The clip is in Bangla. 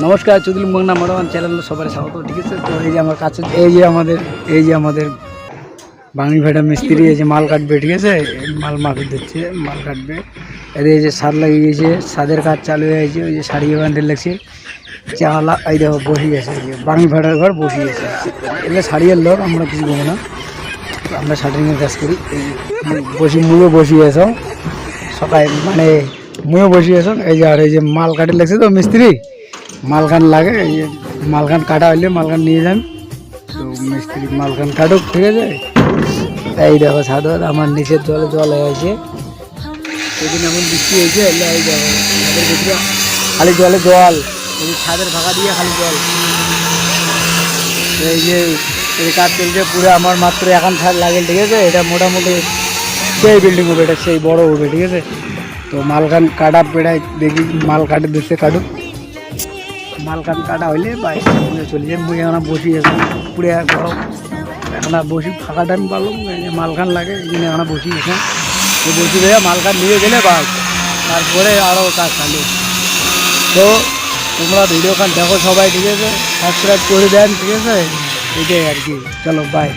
নমস্কার, চৌধুরী মোংনা মডার্ন চ্যানেল সবাই স্বাগত। ঠিক আছে, তো এই যে আমার কাছে এই যে আমাদের বাঙি ভাটা মিস্ত্রি এই যে মাল কাটবে, ঠিক আছে, মাল মাফি দিচ্ছে, মাল কাটবে। এই যে সার লাগিয়ে গেছে, সাদের কাজ চালু হয়ে গেছে। ওই যে সারিয়ে বান্ধে লাগছে চালা, এই দেখো বসে গেছে, বাঙি ভাটার ঘর বসে গেছে। এগুলো সারিয়ে লোক, আমরা কিছু বলবো না, আমরা শাটারিংয়ের কাজ করি। মুয়ো বসিয়েছ সকাল, মানে মুয়ো বসিয়েছ। এই যে আর এই যে মাল কাটে লাগছে তো মিস্ত্রি, মালখান লাগে, এই যে মালখান কাটা হইলে মালখান নিয়ে যান, তো মিস্ত্রি মালখান কাটুক, ঠিক আছে। এই দেখো সাদর আমার নিচের জল হয়ে আছে, সেদিন এমন বৃষ্টি হয়েছে। এই দেখো ছাদের ভিতরে খালি জল, এই যে ছাদের ফাঁকা দিয়ে খালি জল। এই যে এই কাজ চলছে পুরো, আমার মাত্র এখন ছাদ লাগে, ঠিক আছে। এটা মোটামুটি সেই বিল্ডিং হবে, এটা সেই বড় হবে, ঠিক আছে। তো মালখান কাটা পেড়ায় দেখি, মাল কাটে দিচ্ছে, কাটুক। মালখান কাটা হইলে বাইরে চলে যায়। মুই এখন বসি এখন পুরে গরম, এখন বসি ফাঁকা টাইম পালাম, মালখান লাগে এই জন্য এখন বসি এখন। তো বসি দেয় মালখান নিয়ে গেলে বাস, তারপরে আরও কাজ চালু। তো তোমরা ভিডিওখান দেখো সবাই, ঠিক আছে, সাবস্ক্রাইব করে দেন, ঠিক আছে। এটাই আর কি, চলো বাই।